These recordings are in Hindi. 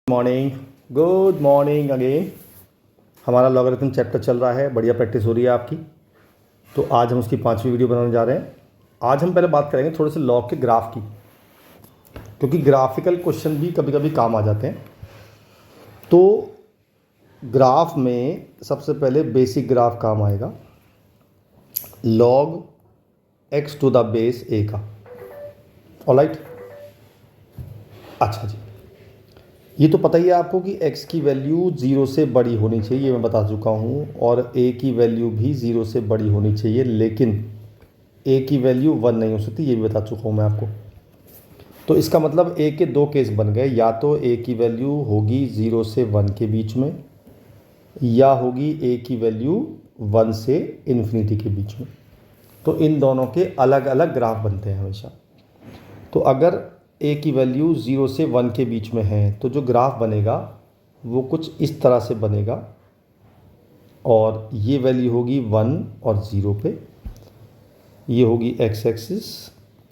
Morning, good morning again. हमारा लॉगरिथम चैप्टर चल रहा है, बढ़िया प्रैक्टिस हो रही है आपकी। तो आज हम उसकी 5वीं वीडियो बनाने जा रहे हैं। आज हम पहले बात करेंगे थोड़े से लॉग के ग्राफ की, क्योंकि ग्राफिकल क्वेश्चन भी कभी कभी काम आ जाते हैं। तो ग्राफ में सबसे पहले बेसिक ग्राफ काम आएगा, log x to the base a का। ऑलराइट, अच्छा जी, ये तो पता ही है आपको कि x की वैल्यू 0 से बड़ी होनी चाहिए, मैं बता चुका हूँ, और a की वैल्यू भी 0 से बड़ी होनी चाहिए, लेकिन a की वैल्यू 1 नहीं हो सकती, ये भी बता चुका हूँ मैं आपको। तो इसका मतलब a के दो केस बन गए, या तो a की वैल्यू होगी 0 से 1 के बीच में, या होगी a की वैल्यू 1 से इन्फिनिटी के बीच में। तो इन दोनों के अलग अलग ग्राफ बनते हैं हमेशा। तो अगर a की वैल्यू 0 से 1 के बीच में है तो जो ग्राफ बनेगा वो कुछ इस तरह से बनेगा, और ये वैल्यू होगी 1 और 0 पे, ये होगी x एक्सिस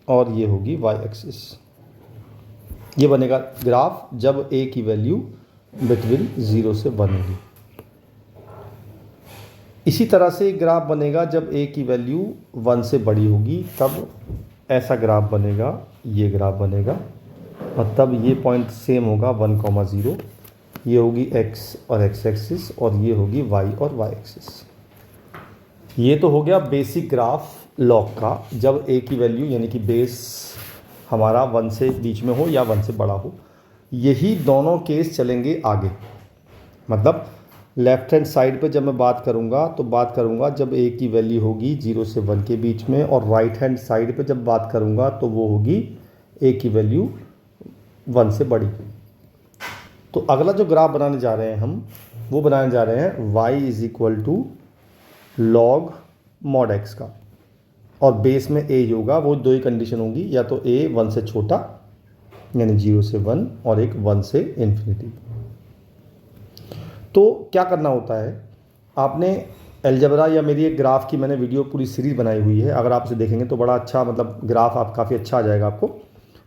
और ये होगी y एक्सिस। ये बनेगा ग्राफ जब a की वैल्यू बिटवीन 0 से 1 होगी। इसी तरह से एक ग्राफ बनेगा जब a की वैल्यू 1 से बड़ी होगी, तब ऐसा ग्राफ बनेगा, ये ग्राफ बनेगा, और तब ये पॉइंट सेम होगा 1,0, ये होगी x और x एक्सिस, और ये होगी y और y एक्सिस। ये तो हो गया बेसिक ग्राफ लॉग का, जब a की वैल्यू यानी कि बेस हमारा 1 से बीच में हो या 1 से बड़ा हो। यही दोनों केस चलेंगे आगे, मतलब लेफ्ट हैंड साइड पे जब मैं बात करूँगा तो बात करूँगा जब a की वैल्यू होगी 0 से 1 के बीच में, और राइट हैंड साइड पे जब बात करूँगा तो वो होगी a की वैल्यू 1 से बड़ी। तो अगला जो ग्राफ बनाने जा रहे हैं हम, वो बनाने जा रहे हैं y is equal to log mod x का, और बेस में a ही होगा। वो दो ही कंडीशन होंगी, या तो a 1 से छोटा यानी 0 से 1, और एक 1 से इन्फिनिटी। तो क्या करना होता है, आपने अलजेब्रा या मेरी एक ग्राफ की मैंने वीडियो पूरी सीरीज़ बनाई हुई है, अगर आप उसे देखेंगे तो बड़ा अच्छा, मतलब ग्राफ आप काफ़ी अच्छा आ जाएगा आपको।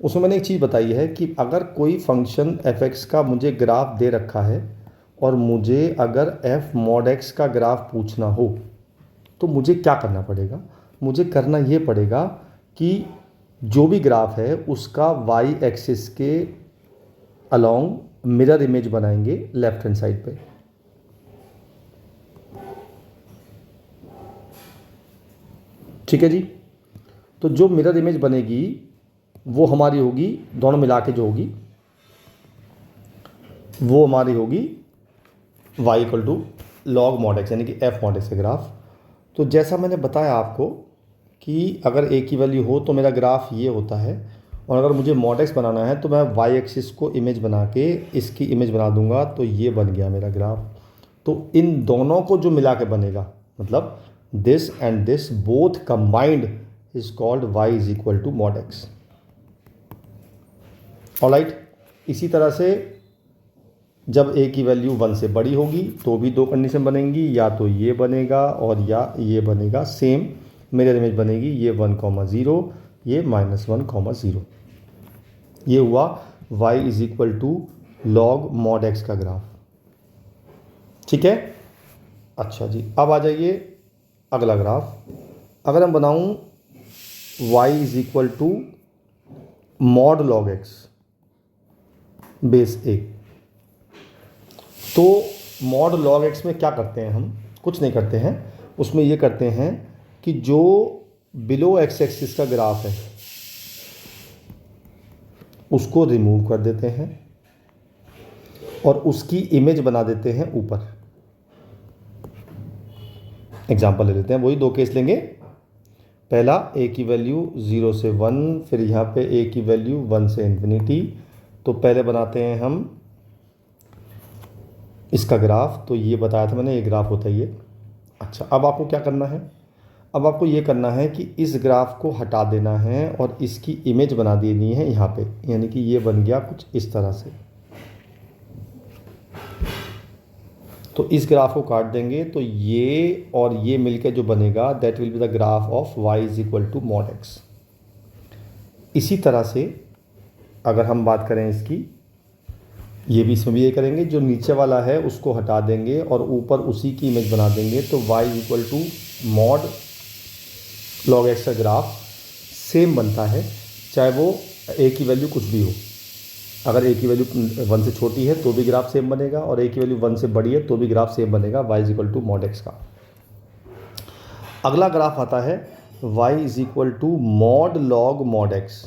उसमें मैंने एक चीज़ बताई है कि अगर कोई फंक्शन f(x) का मुझे ग्राफ दे रखा है, और मुझे अगर f mod x का ग्राफ पूछना हो, तो मुझे क्या करना पड़ेगा। मुझे करना ये पड़ेगा कि जो भी ग्राफ है उसका y एक्सिस के अलोंग मिरर इमेज बनाएंगे लेफ्ट हैंड साइड पे। ठीक है जी। तो जो मिरर इमेज बनेगी वो हमारी होगी, दोनों मिला के जो होगी वो हमारी होगी y equal to log mod x, यानी कि f मॉड x का ग्राफ। तो जैसा मैंने बताया आपको कि अगर a की वैल्यू हो तो मेरा ग्राफ ये होता है, और अगर मुझे मॉड x बनाना है तो मैं y एक्सिस को इमेज बना के इसकी इमेज बना दूंगा, तो ये बन गया मेरा ग्राफ। तो इन दोनों को जो मिला के बनेगा, मतलब this and this both combined is called y is equal to mod x। Alright, इसी तरह से जब a की वैल्यू 1 से बड़ी होगी तो भी दो कंडीशन बनेंगी, या तो ये बनेगा और या ये बनेगा, सेम मिरर इमेज बनेगी, ये 1,0, ये -1,0। ये हुआ y is equal to log mod x का ग्राफ। ठीक है, अच्छा जी। अब आ जाइए अगला ग्राफ। अगर हम बनाऊं y is equal to mod log x base a, तो मॉड लॉग x में क्या करते हैं हम, कुछ नहीं करते हैं। उसमें ये करते हैं कि जो बिलो x एक्सिस का ग्राफ है उसको रिमूव कर देते हैं और उसकी इमेज बना देते हैं ऊपर। एग्जाम्पल ले लेते हैं, वही दो केस लेंगे। पहला a की वैल्यू 0 से 1, फिर यहाँ पे a की वैल्यू 1 से इन्फिनिटी। तो पहले बनाते हैं हम इसका ग्राफ, तो ये बताया था मैंने, ये ग्राफ होता है ये। अच्छा, अब आपको क्या करना है, अब आपको ये करना है कि इस ग्राफ को हटा देना है और इसकी इमेज बना देनी है यहाँ पे, यानी कि ये बन गया कुछ इस तरह से। तो इस ग्राफ को काट देंगे तो ये और ये मिलकर जो बनेगा that will be the graph of y is equal to mod x। इसी तरह से अगर हम बात करें इसकी, ये भी इसमें भी ये करेंगे, जो नीचे वाला है उसको हटा देंगे और ऊपर उसी की इमेज बना देंगे। तो y equal to mod log x का ग्राफ सेम बनता है, चाहे वो a की वैल्यू कुछ भी हो। अगर a की वैल्यू 1 से छोटी है तो भी ग्राफ सेम बनेगा, और a की वैल्यू 1 से बड़ी है तो भी ग्राफ सेम बनेगा y equal to mod x का। अगला ग्राफ आता है y is equal to mod log mod x.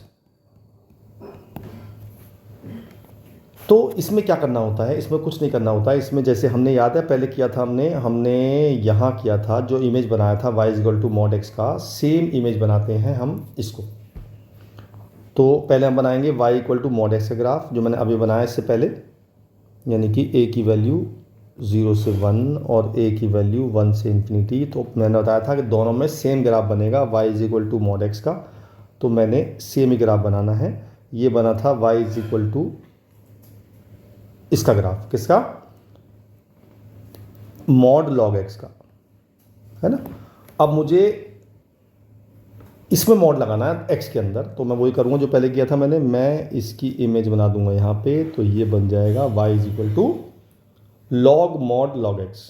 तो इसमें क्या करना होता है? इसमें कुछ नहीं करना होता है। इसमें जैसे हमने, याद है पहले किया था हमने यहाँ किया था, जो इमेज बनाया था y is equal to mod x का, सेम इमेज बनाते हैं हम इसको। तो पहले हम बनाएंगे y equal to mod x का ग्राफ, जो मैंने अभी बनाया इससे पहले, यानी कि a की वैल्यू 0 से 1 और a की वैल्यू 1 से इन्फिनिटी। तो मैंने बताया था कि दोनों में सेम ग्राफ बनेगा y is equal to mod x का, तो मैंने सेम ही ग्राफ बनाना है। ये बना था y इज इक्वल टू इसका ग्राफ, किसका? मॉड लॉग एक्स का, है ना। अब मुझे इसमें मॉड लगाना है एक्स के अंदर, तो मैं वही करूँगा जो पहले किया था मैंने। मैं इसकी इमेज बना दूंगा यहाँ पे, तो ये बन जाएगा y is equal to log mod log x,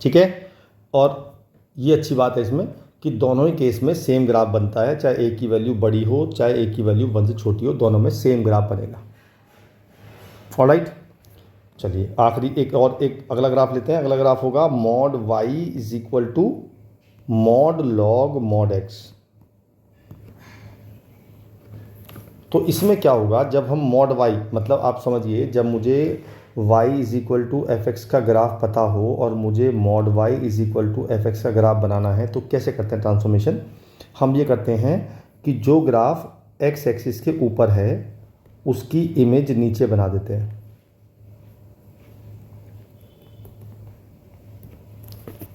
ठीक है। और ये अच्छी बात है इसमें कि दोनों ही केस में सेम ग्राफ बनता है, चाहे a की वैल्यू बड़ी हो चाहे a की वैल्यू 1 से छोटी हो, दोनों में सेम ग्राफ बनेगा। ऑलराइट, चलिए आखिरी एक अगला ग्राफ लेते हैं। अगला ग्राफ होगा mod y is equal to mod log mod x। तो इसमें क्या होगा, जब हम मॉड y, मतलब आप समझिए, जब मुझे y is equal to f x का ग्राफ पता हो और मुझे mod y is equal to f x का ग्राफ बनाना है, तो कैसे करते हैं ट्रांसफॉर्मेशन? हम ये करते हैं कि जो ग्राफ x एक्सिस के ऊपर है उसकी इमेज नीचे बना देते हैं,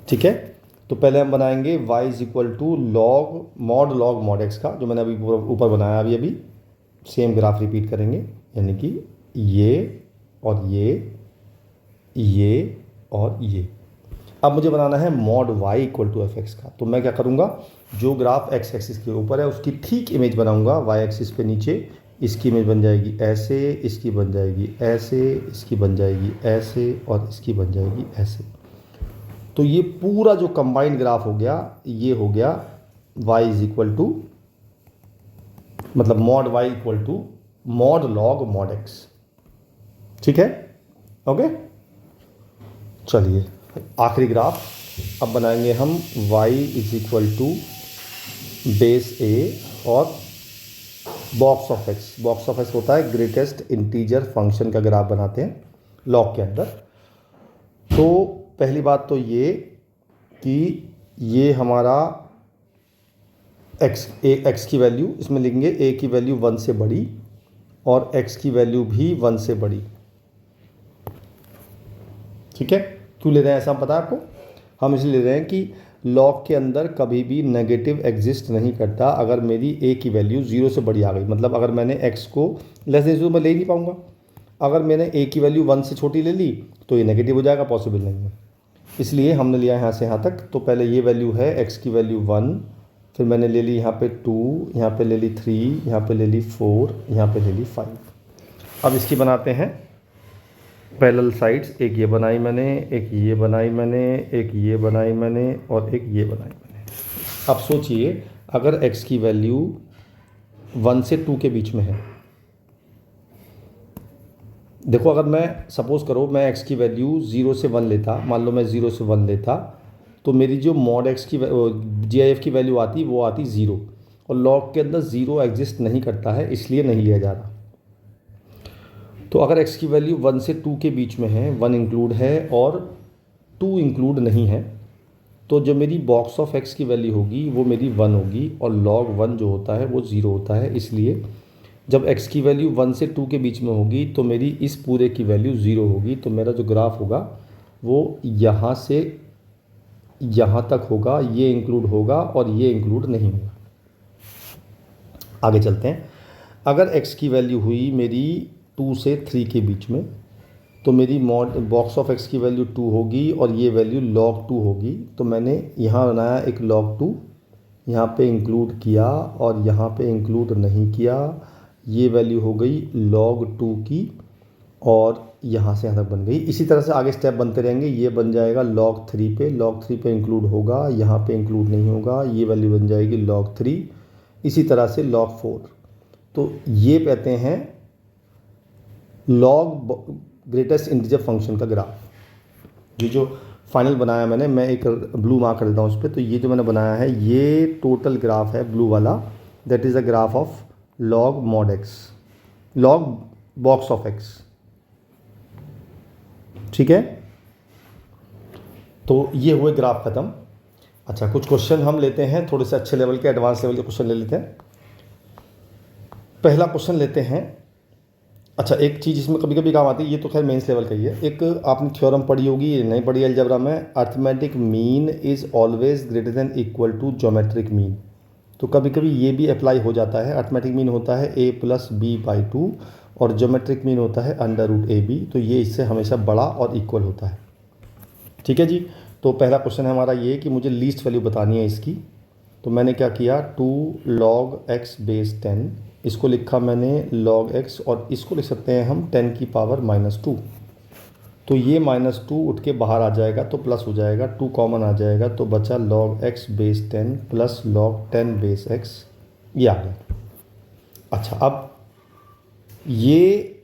ठीक है। तो पहले हम बनाएंगे y is equal to log mod x का, जो मैंने अभी ऊपर बनाया, अभी सेम ग्राफ रिपीट करेंगे, यानी कि ये और ये और ये। अब मुझे बनाना है mod y equal to f x का। तो मैं क्या करूँगा, जो ग्राफ x एक्सिस के ऊपर है उसकी ठीक इमेज बनाऊँगा y एक्सिस पे नीचे। इसकी इमेज बन जाएगी ऐसे, इसकी बन जाएगी ऐसे, इसकी बन जाएगी ऐसे और इसकी बन जाएगी ऐसे। तो ये पूरा जो कंबाइंड ग्राफ हो गया, ये हो गया y इज इक्वल टू, मतलब mod y equal to mod log mod x, ठीक है। ओके, चलिए आखिरी ग्राफ अब बनाएंगे हम y is equal to base a और box of x. Box of x होता है ग्रेटेस्ट इंटीजर फंक्शन का ग्राफ बनाते हैं लॉग के अंदर। तो पहली बात तो ये कि ये हमारा एक्स की वैल्यू इसमें लिखेंगे, a की वैल्यू 1 से बड़ी और x की वैल्यू भी 1 से बड़ी, ठीक है। क्यों ले रहे हैं ऐसा पता है आपको? हम इसलिए ले रहे हैं कि लॉग के अंदर कभी भी नेगेटिव एग्जिस्ट नहीं करता। अगर मेरी a की वैल्यू 0 से बड़ी आ गई, मतलब अगर मैंने x को लेस देन 0 में ले ही नहीं पाऊंगा। अगर मैंने a की वैल्यू 1 से छोटी ले ली तो ये नेगेटिव हो जाएगा, पॉसिबल नहीं है। इसलिए हमने लिया यहाँ से यहाँ तक। तो पहले ये वैल्यू है x की वैल्यू 1, फिर मैंने ले ली यहाँ पे 2, यहाँ पे ले ली 3, यहाँ पे ले ली 4, यहाँ पे ले ली 5। अब इसकी बनाते हैं पैरेलल साइड्स। एक ये बनाई मैंने, एक ये बनाई मैंने, एक ये बनाई मैंने और एक ये बनाई मैंने। अब सोचिए, अगर x की वैल्यू 1 से 2 के बीच में है, देखो अगर मैं सपोज़ करो मैं x की वैल्यू 0 से 1 लेता, मान लो मैं 0 से 1 लेता, तो मेरी जो मॉड x की GIF की वैल्यू आती वो आती 0, और लॉग के अंदर 0 एग्जिस्ट नहीं करता है, इसलिए नहीं लिया जा रहा। तो अगर x की वैल्यू 1 से 2 के बीच में है, 1 इंक्लूड है और 2 इंक्लूड नहीं है, तो जो मेरी बॉक्स ऑफ x की वैल्यू होगी वो मेरी 1 होगी, और log 1 जो होता है वो 0 होता है। इसलिए जब x की वैल्यू 1 से 2 के बीच में होगी तो मेरी इस पूरे की वैल्यू 0 होगी। तो मेरा जो ग्राफ होगा वो यहाँ से यहाँ तक होगा, ये इंक्लूड होगा और ये इंक्लूड नहीं होगा। आगे चलते हैं। अगर x की वैल्यू हुई मेरी 2 से 3 के बीच में, तो मेरी बॉक्स ऑफ x की वैल्यू 2 होगी और ये वैल्यू log 2 होगी। तो मैंने यहाँ बनाया एक log 2, यहाँ पे इंक्लूड किया और यहाँ पे इंक्लूड नहीं किया, ये वैल्यू हो गई log 2 की, और यहाँ से यहाँ तक बन गई। इसी तरह से आगे स्टेप बनते रहेंगे। ये बन जाएगा log 3 पे, log 3 पे इंक्लूड होगा, यहाँ पे इंक्लूड नहीं होगा, ये वैल्यू बन जाएगी log 3, इसी तरह से log 4। तो ये कहते हैं log ग्रेटेस्ट इंटीजर फंक्शन का ग्राफ। ये जो फाइनल बनाया मैंने, मैं एक ब्लू मार्क कर देता हूँ उस पर। तो ये जो मैंने बनाया है ये टोटल ग्राफ है ब्लू वाला, that is a graph of log mod x, log box of x। ठीक है, तो ये हुए ग्राफ ख़त्म। अच्छा, कुछ क्वेश्चन हम लेते हैं, थोड़े से अच्छे लेवल के, एडवांस लेवल के क्वेश्चन ले लेते हैं। पहला क्वेश्चन लेते हैं। अच्छा, एक चीज़ इसमें कभी कभी काम आती है, ये तो खैर मेंस लेवल का ही है। एक आपने थ्योरम पढ़ी होगी, नहीं पढ़ी अलजेब्रा में, arithmetic mean is always greater than equal to geometric mean. तो कभी कभी ये भी अप्लाई हो जाता है। अर्थमेटिक मीन होता है a+b/2 और ज्योमेट्रिक मीन होता है √ab। तो ये इससे हमेशा बड़ा और इक्वल होता है। ठीक है जी। तो पहला क्वेश्चन है हमारा ये कि मुझे लीस्ट वैल्यू बतानी है इसकी। तो मैंने क्या किया, 2 log x बेस 10, इसको लिखा मैंने log x, और इसको लिख सकते हैं हम 10 की पावर -2। तो ये -2 उठ के बाहर आ जाएगा तो प्लस हो जाएगा, 2 कॉमन आ जाएगा तो बचा log x base 10 plus log 10 base x, ये आ गया। अच्छा, अब ये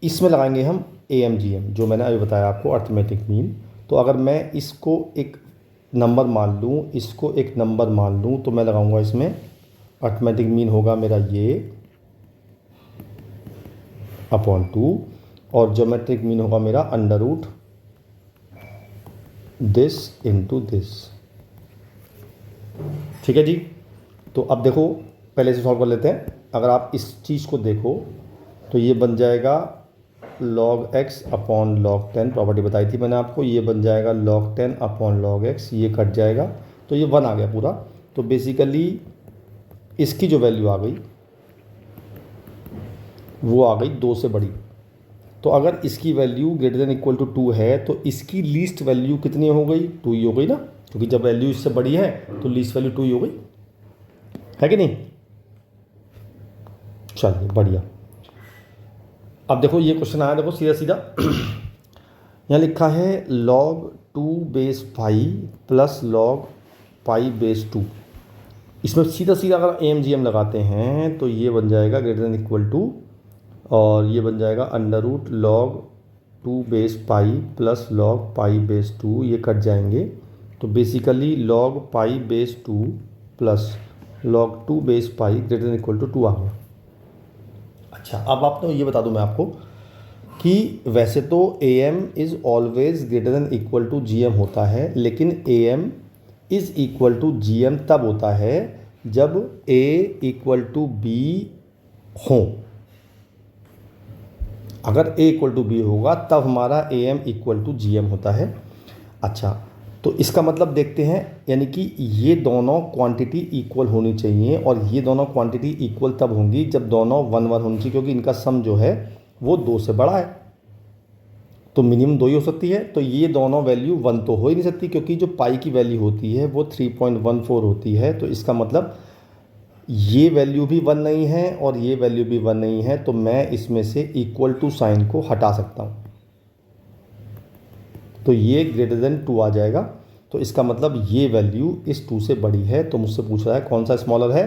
इसमें लगाएंगे हम AMGM, जो मैंने अभी बताया आपको, अर्थमेटिक मीन। तो अगर मैं इसको एक नंबर मान लूँ, इसको एक नंबर मान लूँ, तो मैं लगाऊंगा इसमें अर्थमेटिक मीन होगा मेरा ये /2, और ज्योमेट्रिक मीन होगा मेरा √ दिस इंटू दिस। ठीक है जी। तो अब देखो, पहले से सॉल्व कर लेते हैं। अगर आप इस चीज़ को देखो तो ये बन जाएगा log x upon log 10, property बताई थी मैंने आपको। ये बन जाएगा log 10 अपॉन log x, ये कट जाएगा तो ये 1 आ गया पूरा। तो बेसिकली इसकी जो वैल्यू आ गई वो आ गई 2 से बड़ी। तो अगर इसकी value greater than equal to 2 है तो इसकी लीस्ट वैल्यू कितनी हो गई, 2 ही हो गई ना, क्योंकि जब वैल्यू इससे बड़ी है तो लीस्ट वैल्यू 2 ही हो गई, है कि नहीं। चलिए बढ़िया। अब देखो ये क्वेश्चन आया, देखो सीधा सीधा यहाँ लिखा है log 2 base 5 plus log pi base 2। इसमें सीधा सीधा अगर AMGM लगाते हैं तो ये बन जाएगा ग्रेटर देन इक्वल टू, और ये बन जाएगा √log 2 base pi plus log pi base 2, ये कट जाएंगे। तो basically log pi base 2 plus log 2 base pi greater than equal to 2 आ गया। अच्छा, अब आप तो ये बता दूं मैं आपको कि वैसे तो AM is always greater than equal to GM होता है, लेकिन AM is equal to GM तब होता है जब A इक्वल टू B हो। अगर A इक्वल टू B होगा तब हमारा AM इक्वल टू GM होता है। अच्छा, तो इसका मतलब देखते हैं, यानी कि ये दोनों क्वांटिटी इक्वल होनी चाहिए, और ये दोनों क्वांटिटी इक्वल तब होंगी जब दोनों 1 1 होनी चाहिए, क्योंकि इनका सम जो है वो 2 से बड़ा है। तो मिनिमम 2 ही हो सकती है। तो ये दोनों वैल्यू 1 तो हो ही नहीं सकती, क्योंकि जो पाई की वैल्यू होती है वो 3.14 होती है। तो इसका मतलब ये वैल्यू भी 1 नहीं है और ये वैल्यू भी 1 नहीं है। तो मैं इसमें से इक्वल टू साइन को हटा सकता हूँ, तो ये ग्रेटर देन 2 आ जाएगा। तो इसका मतलब ये वैल्यू इस 2 से बड़ी है। तो मुझसे पूछ रहा है कौन सा स्मॉलर है,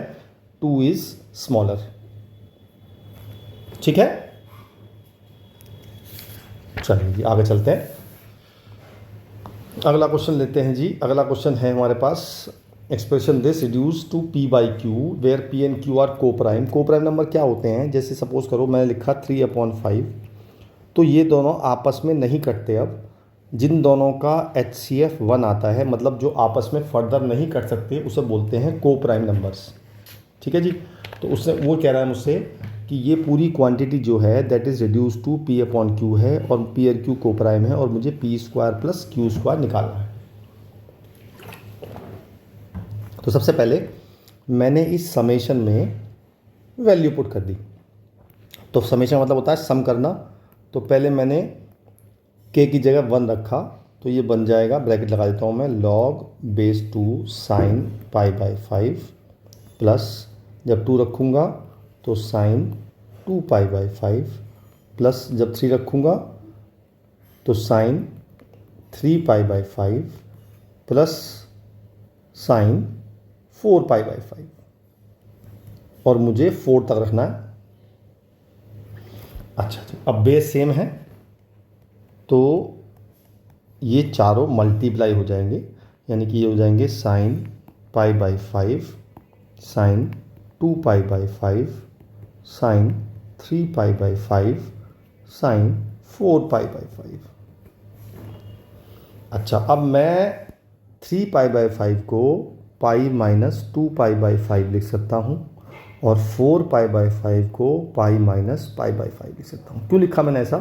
2 इज़ स्मॉलर। ठीक है, चलिए जी आगे चलते हैं। अगला क्वेश्चन लेते हैं जी। अगला क्वेश्चन है हमारे पास, expression this reduce to p/q where p and q are coprime. Coprime number क्या होते हैं, जैसे सपोज करो मैंने लिखा 3/5, तो ये दोनों आपस में नहीं कटते। अब जिन दोनों का HCF 1 आता है, मतलब जो आपस में फर्दर नहीं कट सकते, उसे बोलते हैं को प्राइम नंबर्स। ठीक है जी। तो उससे वो कह रहा है मुझसे कि ये पूरी क्वांटिटी जो है that is reduce to p/q है, और p और q को प्राइम है, और मुझे p² प्लस q² निकालना है। तो सबसे पहले मैंने इस समेशन में वैल्यू पुट कर दी। तो समेशन मतलब होता है सम करना। तो पहले मैंने k की जगह 1 रखा, तो ये बन जाएगा, ब्रैकेट लगा देता हूँ मैं, log बेस 2 साइन पाई/5 प्लस, जब 2 रखूँगा तो साइन 2π/5 प्लस जब 3 रखूँगा तो साइन 3π/5 प्लस साइन 4π/5 और मुझे 4 तक रखना है। अच्छा जी, अब बेस सेम है तो ये चारों मल्टीप्लाई हो जाएंगे, यानी कि ये हो जाएंगे साइन π/5, साइन 2π/5, साइन 3π/5, साइन 4π/5। अच्छा, अब मैं 3π/5 को पाई माइनस 2π/5 लिख सकता हूँ और 4π/5 को पाई माइनस π/5 लिख सकता हूँ। क्यों लिखा मैंने ऐसा?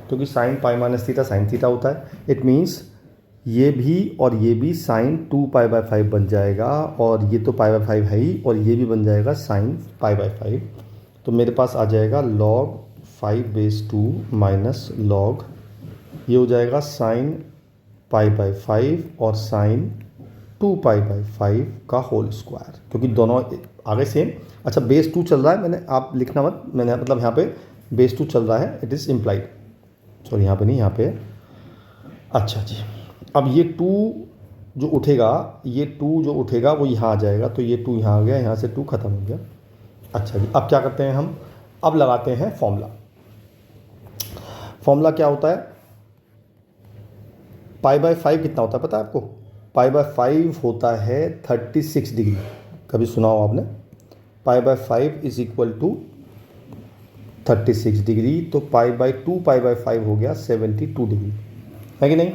क्योंकि sine pi minus theta sine theta होता है। इट मीन्स ये भी और ये भी साइन 2π/5 बन जाएगा और ये तो π/5 है ही, और ये भी बन जाएगा साइन π/5। तो मेरे पास आ जाएगा log 5/2 माइनस log, ये हो जाएगा साइन π/5 और साइन 2π/5 का होल स्क्वायर, क्योंकि दोनों आगे सेम। अच्छा, बेस 2 चल रहा है, मैंने आप लिखना मत, मैंने मतलब यहाँ पे बेस 2 चल रहा है, इट इज़ इम्प्लाइड, सॉरी यहाँ पे नहीं, यहाँ पे। अच्छा जी, अब ये 2 जो उठेगा, ये 2 जो उठेगा वो यहाँ आ जाएगा, तो ये 2 यहाँ आ गया, यहाँ से 2 खत्म हो गया। अच्छा जी, अब क्या करते हैं हम? अब लगाते हैं फॉर्मूला। फॉर्मूला क्या होता है? π/5 कितना होता है पता है आपको? π/5 होता है 36 डिग्री। कभी सुना हो आपने? π/5 इज इक्वल टू 36 डिग्री, तो π/5 हो गया 72 डिग्री, है कि नहीं?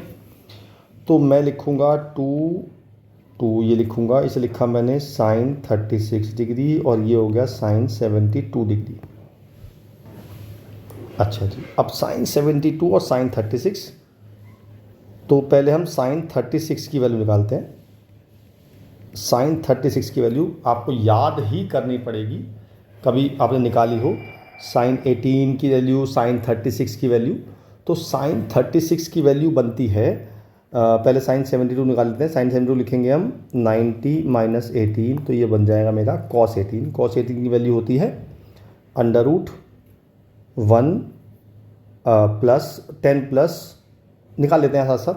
तो मैं लिखूँगा 2 ये लिखूँगा, इसे लिखा मैंने साइन 36 डिग्री और ये हो गया साइन 72 डिग्री। अच्छा जी, अब साइन 72 और साइन 36, तो पहले हम साइन 36 की वैल्यू निकालते हैं। साइन 36 की वैल्यू आपको याद ही करनी पड़ेगी, कभी आपने निकाली हो साइन 18 की वैल्यू, साइन 36 की वैल्यू। तो साइन 36 की वैल्यू बनती है, पहले साइन 72 निकाल लेते हैं। साइन 72 लिखेंगे हम 90 माइनस 18, तो ये बन जाएगा मेरा कॉस 18। कॉस 18 की वैल्यू होती है √1 प्लस 10 प्लस, निकाल लेते हैं साथ साथ।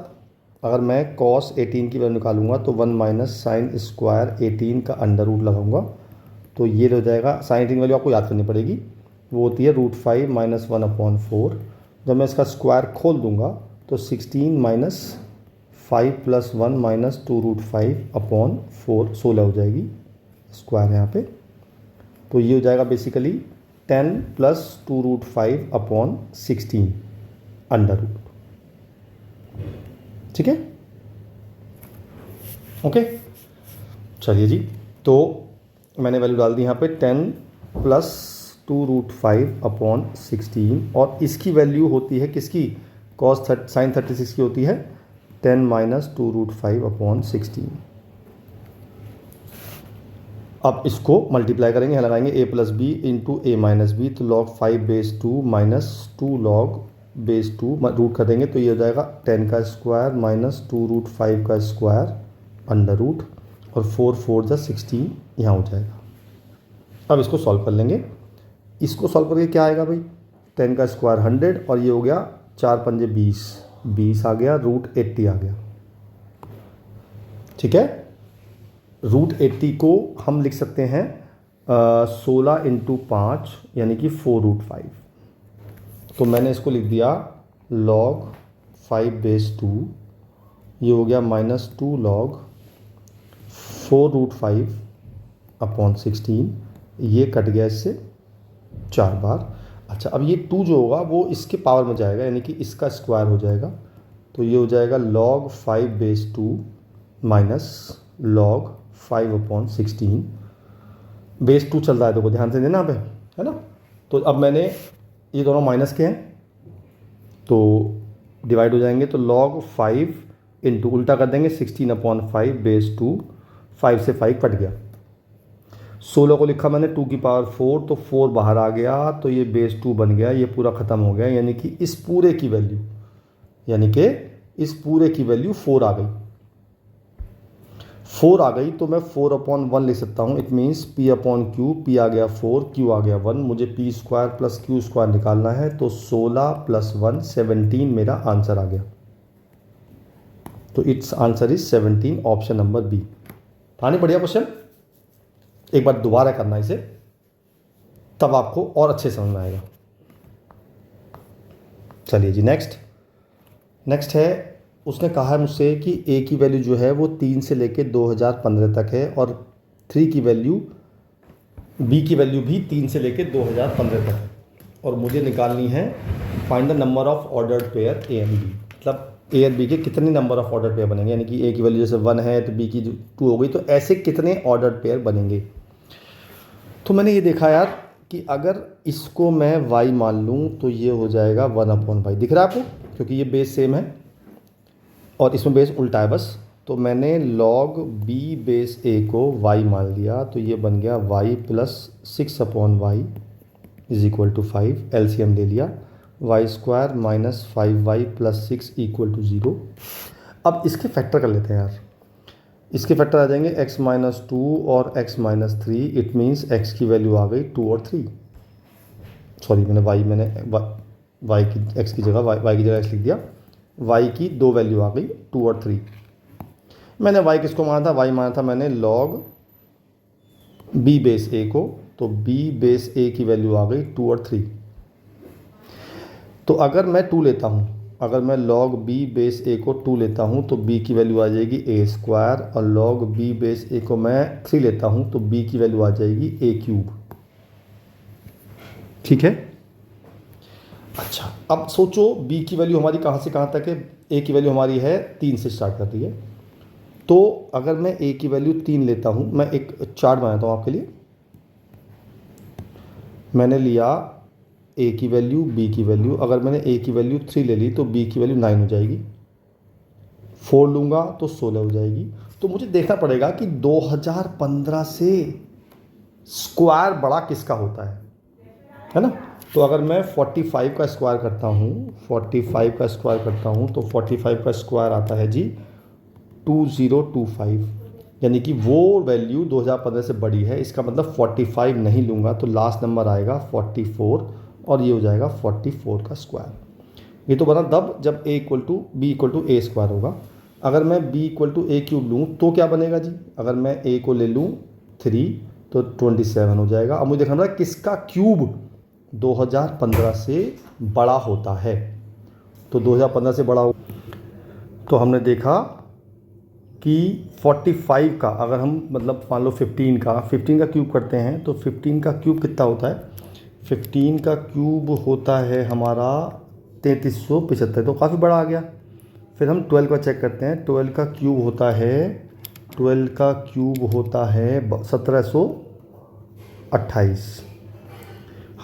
अगर मैं कॉस 18 की वैल्यू निकालूंगा तो 1 माइनस साइन स्क्वायर 18 का √ लगाऊंगा, तो ये हो जाएगा। साइन 18 वैल्यू आपको याद करनी पड़ेगी, वो होती है √5 माइनस 1/4। जब मैं इसका स्क्वायर खोल दूंगा तो 16 माइनस 5 प्लस 1 माइनस 2√5/4, 16 हो जाएगी स्क्वायर यहाँ पे। तो ये हो जाएगा बेसिकली 10 प्लस 2√5/16 √। ठीक है, ओके। चलिए जी, तो मैंने वैल्यू डाल दी यहाँ पे 10 प्लस 2√5/16, और इसकी वैल्यू होती है किसकी? कॉस साइन 36 की होती है 10 माइनस 2√5/16। अब इसको मल्टीप्लाई करेंगे, यहाँ लगाएंगे a plus B into a minus B, तो log 5/2 minus 2 log base 2 root कर देंगे, तो ये हो जाएगा 10 का स्क्वायर माइनस 2√5 का स्क्वायर √ और 4 4 जा 16 यहाँ हो जाएगा। अब इसको सॉल्व कर लेंगे। इसको सॉल्व करके क्या आएगा भाई? 10 का स्क्वायर 100 और ये हो गया 4 पंजे 20 आ गया, √80 आ गया। ठीक है, √80 को हम लिख सकते हैं 16 × 5 यानी कि 4√5। तो मैंने इसको लिख दिया log 5/2, ये हो गया माइनस 2 log 4√5/16, ये कट गया इससे 4 बार। अच्छा, अब ये 2 जो होगा वो इसके पावर में जाएगा, यानी कि इसका स्क्वायर हो जाएगा, तो ये हो जाएगा log 5/2 माइनस log 5/16। बेस 2 चल रहा है, तो ध्यान से देना पे, है ना। तो अब मैंने ये दोनों माइनस के हैं तो डिवाइड हो जाएंगे, तो log 5 इंटू उल्टा कर देंगे 16/5/2, 5 से 5 कट गया। 16 को लिखा मैंने 2 की पावर 4, तो 4 बाहर आ गया, तो ये बेस 2 बन गया, ये पूरा ख़त्म हो गया, यानी कि इस पूरे की वैल्यू 4 आ गई। 4 आ गई तो मैं 4/1 लिख सकता हूँ। इट मीन्स P/Q, P आ गया 4, Q आ गया 1, मुझे P² + Q² निकालना है, तो 16 + 1 17 मेरा आंसर आ गया। तो it's answer is 17, option number B. था नहीं बढ़िया क्वेश्चन? एक बार दोबारा करना इसे, तब आपको और अच्छे समझ में आएगा। चलिए जी, नेक्स्ट है, उसने कहा है मुझसे कि ए की वैल्यू जो है वो 3 से लेके 2015 तक है, और 3 की वैल्यू, बी की वैल्यू भी 3 से लेके 2015 तक है, और मुझे निकालनी है find the number of ordered pair A and B. मतलब ए और बी के कितने नंबर ऑफ ऑर्डर पेयर बनेंगे, यानी कि ए की वैल्यू जैसे 1 है तो बी की 2 हो गई, तो ऐसे कितने ऑर्डर पेयर बनेंगे। तो मैंने ये देखा यार कि अगर इसको मैं y मान लूँ तो ये हो जाएगा 1/y। दिख रहा है आपको, क्योंकि ये बेस सेम है और इसमें बेस उल्टा है बस। तो मैंने log b बेस a को y मान लिया, तो ये बन गया y + 6/y = 5। एलसीएम ले लिया, y² - 5y + 6 = 0। अब इसके फैक्टर कर लेते हैं यार। इसके फैक्टर आ जाएंगे x - 2 और x - 3। इट मीन्स x की वैल्यू आ गई 2 और 3। सॉरी, मैंने y की x की जगह y की जगह x लिख दिया। y की 2 वैल्यू आ गई 2 और 3। मैंने y किसको माना था? y माना था मैंने log b बेस a को, तो b बेस a की वैल्यू आ गई 2 और 3। तो अगर मैं 2 लेता हूँ, अगर मैं log b बेस a को 2 लेता हूँ तो b की वैल्यू आ जाएगी a², और log b बेस a को मैं 3 लेता हूँ तो b की वैल्यू आ जाएगी a³। ठीक है। अच्छा, अब सोचो b की वैल्यू हमारी कहाँ से कहाँ तक है? a की वैल्यू हमारी है 3 से स्टार्ट कर रही है। तो अगर मैं a की वैल्यू 3 लेता हूँ, मैं एक चार्ट बनाता हूँ आपके लिए। मैंने लिया a की वैल्यू, b की वैल्यू। अगर मैंने a की वैल्यू 3 ले ली तो b की वैल्यू 9 हो जाएगी। 4 लूँगा तो 16 हो जाएगी। तो मुझे देखना पड़ेगा कि 2015 से स्क्वायर बड़ा किसका होता है ना। तो अगर मैं 45 का स्क्वायर करता हूँ, 45 का स्क्वायर करता हूँ, तो 45 का स्क्वायर आता है जी 2025, यानी कि वो वैल्यू 2015 से बड़ी है। इसका मतलब 45 नहीं लूँगा तो लास्ट नंबर आएगा 44, और ये हो जाएगा 44 का स्क्वायर। ये तो बना तब जब a = b = a² होगा। अगर मैं b = a³ लूँ तो क्या बनेगा जी? अगर मैं a को ले लूँ 3 तो 27 हो जाएगा। अब मुझे देखना पड़ेगा किसका क्यूब 2015 से बड़ा होता है। तो 2015 से बड़ा हो, तो हमने देखा कि 45 का, अगर हम मतलब मान लो 15 का क्यूब करते हैं तो 15 का क्यूब कितना होता है? 15 का क्यूब होता है हमारा 3375, तो काफ़ी बड़ा आ गया। फिर हम 12 का चेक करते हैं। 12 का क्यूब होता है 1728।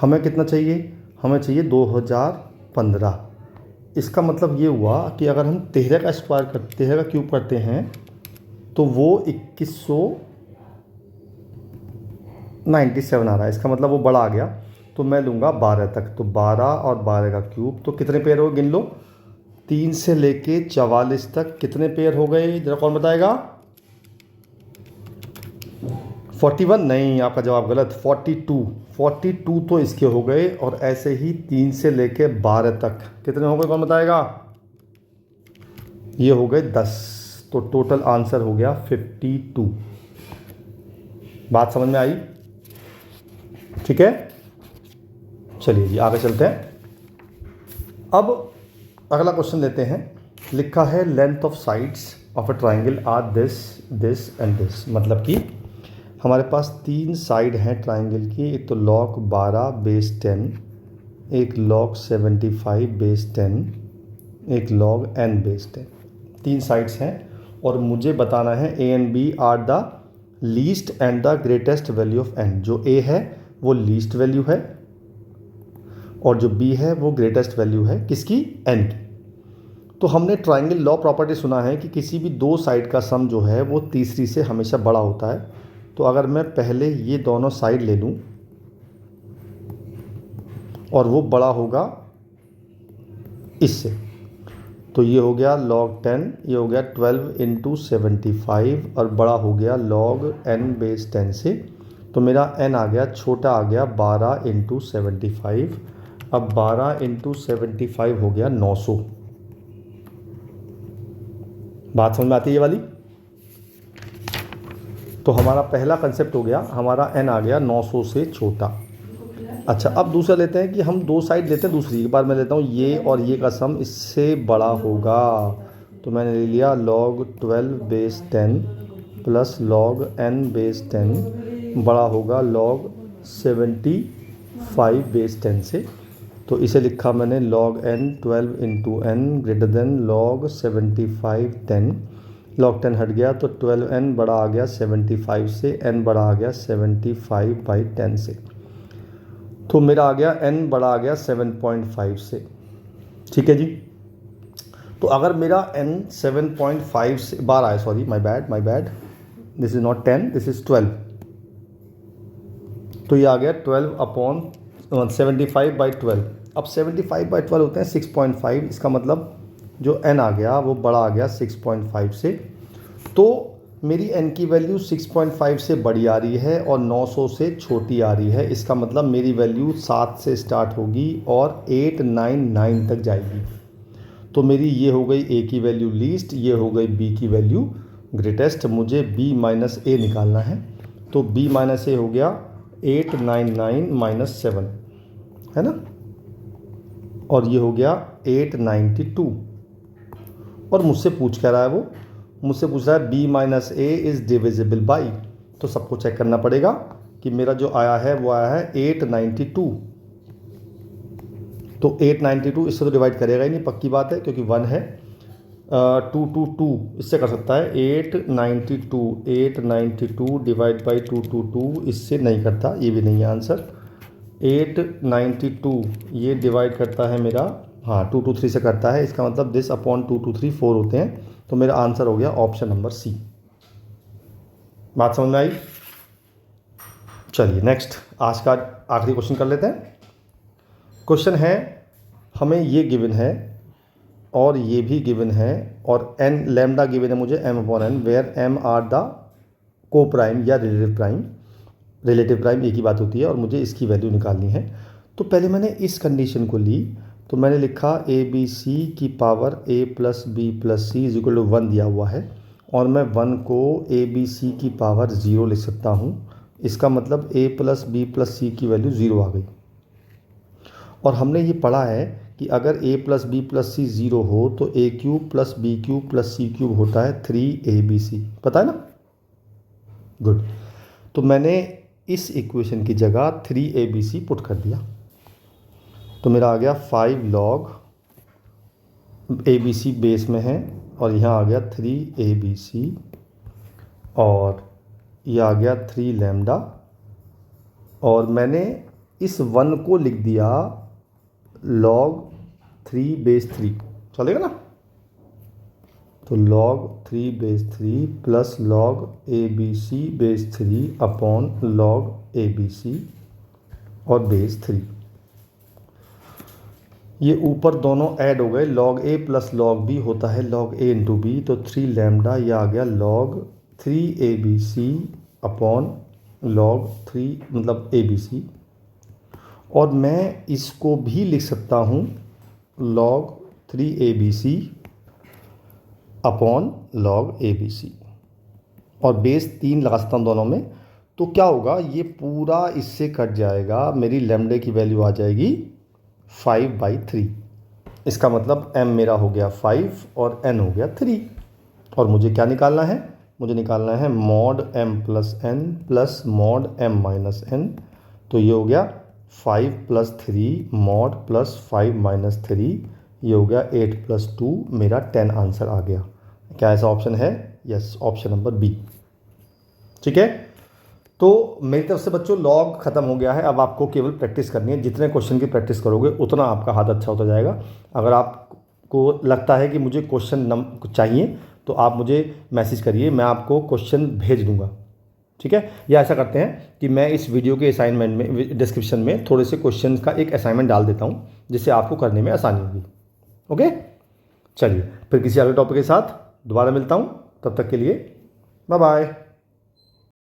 हमें कितना चाहिए? हमें चाहिए 2015। इसका मतलब ये हुआ कि अगर हम 13 का क्यूब करते हैं तो वो 2197 आ रहा है। इसका मतलब वो बड़ा आ गया। तो मैं लूँगा 12 तक। तो 12 और 12 का क्यूब, तो कितने पेयर हो, गिन लो। 3 से लेके 44 तक कितने पेयर हो गए? जरा कौन बताएगा? 41 नहीं, आपका जवाब गलत। 42 तो इसके हो गए, और ऐसे ही 3 से लेके 12 तक कितने हो गए? कौन बताएगा? ये हो गए 10। तो टोटल आंसर हो गया 52। बात समझ में आई? ठीक है, चलिए जी आगे चलते हैं। अब अगला क्वेश्चन लेते हैं। लिखा है length of sides of a triangle are this and this. मतलब कि हमारे पास 3 साइड हैं ट्राइंगल की। एक तो log 12 बेस 10, एक log 75 बेस 10, एक log n बेस 10। 3 साइड्स हैं, और मुझे बताना है a and b are the least and the greatest value of n। जो a है वो लीस्ट वैल्यू है, और जो b है वो ग्रेटेस्ट वैल्यू है किसकी? n की। तो हमने ट्राइंगल लॉ प्रॉपर्टी सुना है कि किसी भी 2 साइड का सम जो है वो तीसरी से हमेशा बड़ा होता है। तो अगर मैं पहले ये दोनों साइड ले लूँ, और वो बड़ा होगा इससे, तो ये हो गया log 10, ये हो गया 12 इंटू 75 और बड़ा हो गया log n बेस 10 से। तो मेरा n आ गया, छोटा आ गया 12 इंटू 75। अब 12 इंटू 75 हो गया 900। बात समझ में आती है ये वाली? तो हमारा पहला कंसेप्ट हो गया, हमारा n आ गया 900 से छोटा। अच्छा, अब दूसरा लेते हैं कि हम दो साइड लेते हैं, दूसरी एक बार मैं लेता हूँ ये और ये का सम इससे बड़ा होगा। तो मैंने ले लिया log 12 base 10 plus log n base 10 बड़ा होगा log 75 बेस 10 से। तो इसे लिखा मैंने log n 12 into n greater than log 75 10। log 10 हट गया तो 12n बड़ा आ गया 75 से, n बड़ा आ गया 75/10 से। तो मेरा आ गया n बड़ा आ गया 7.5 से। ठीक है जी। तो अगर मेरा n 7.5 से बार आया, sorry my bad, this is not 10, this is 12। तो ये आ गया 12/75/12। अब 75/12 होते हैं 6.5, इसका मतलब जो n आ गया वो बड़ा आ गया 6.5 से। तो मेरी n की वैल्यू 6.5 से बड़ी आ रही है और 900 से छोटी आ रही है। इसका मतलब मेरी वैल्यू 7 से स्टार्ट होगी और 899 तक जाएगी। तो मेरी ये हो गई a की वैल्यू लीस्ट, ये हो गई b की वैल्यू ग्रेटेस्ट। मुझे b माइनस a निकालना है। तो b माइनस a हो गया 899 माइनस 7, है ना, और ये हो गया 892। और मुझसे पूछ क्या रहा है, वो मुझसे पूछ रहा है b minus a is divisible by. तो सबको चेक करना पड़ेगा कि मेरा जो आया है वो आया है 892। तो 892 इससे तो डिवाइड करेगा ही नहीं, पक्की बात है, क्योंकि 1 है। 222 इससे कर सकता है। 892 डिवाइड बाई 222 इससे नहीं करता, ये भी नहीं है आंसर। 892 ये डिवाइड करता है मेरा, हाँ 223 से करता है। इसका मतलब दिस अपॉन 223 4 होते हैं। तो मेरा आंसर हो गया ऑप्शन नंबर सी। बात समझ में आई? चलिए नेक्स्ट, आज का आखिरी क्वेश्चन कर लेते हैं। क्वेश्चन है, हमें ये गिवन है और ये भी गिवन है और n लैम्डा गिवन है मुझे m/n, where m are the co prime या रिलेटिव प्राइम एक ही बात होती है, और मुझे इसकी वैल्यू निकालनी है। तो पहले मैंने इस कंडीशन को ली, तो मैंने लिखा ABC की power a plus B plus C is equal to 1 दिया हुआ है, और मैं 1 को ABC की पावर 0 लिख सकता हूँ। इसका मतलब a प्लस बी प्लस सी की वैल्यू 0 आ गई। और हमने ये पढ़ा है कि अगर a plus B plus C 0 हो तो a cube plus B cube plus C cube होता है 3ABC, पता है ना? गुड। तो मैंने इस इक्वेशन की जगह 3ABC पुट कर दिया। तो मेरा आ गया 5 log ABC बेस में है, और यहाँ आ गया 3ABC, और ये आ गया 3 लैम्डा, और मैंने इस 1 को लिख दिया log 3 बेस 3, चलेगा ना? तो log 3 base 3 plus log ABC base 3 upon log ABC और बेस 3। ये ऊपर दोनों ऐड हो गए, log a plus log b होता है log a इंटू बी। तो 3 लैम्डा ये आ गया log 3ABC अपॉन log 3 मतलब ABC, और मैं इसको भी लिख सकता हूँ log 3ABC upon log ABC, और बेस 3 लगा सकता हूँ दोनों में। तो क्या होगा, ये पूरा इससे कट जाएगा, मेरी लैम्डे की वैल्यू आ जाएगी 5/3। इसका मतलब m मेरा हो गया 5 और n हो गया 3। और मुझे क्या निकालना है? मुझे निकालना है mod m plus n plus mod m minus n। तो ये हो गया 5 प्लस 3 mod प्लस 5 माइनस 3, ये हो गया 8 प्लस 2, मेरा 10 आंसर आ गया। क्या ऐसा ऑप्शन है? Yes, option number B. ठीक है, तो मेरी तरफ से बच्चों लॉग ख़त्म हो गया है। अब आपको केवल प्रैक्टिस करनी है। जितने क्वेश्चन की प्रैक्टिस करोगे उतना आपका हाथ अच्छा होता जाएगा। अगर आपको लगता है कि मुझे क्वेश्चन चाहिए तो आप मुझे मैसेज करिए, मैं आपको क्वेश्चन भेज दूंगा। ठीक है, या ऐसा करते हैं कि मैं इस वीडियो के असाइनमेंट में डिस्क्रिप्शन में थोड़े से क्वेश्चन का एक असाइनमेंट डाल देता हूँ, जिससे आपको करने में आसानी होगी। ओके, चलिए फिर किसी अगले टॉपिक के साथ दोबारा मिलता हूँ, तब तक के लिए बाय बाय।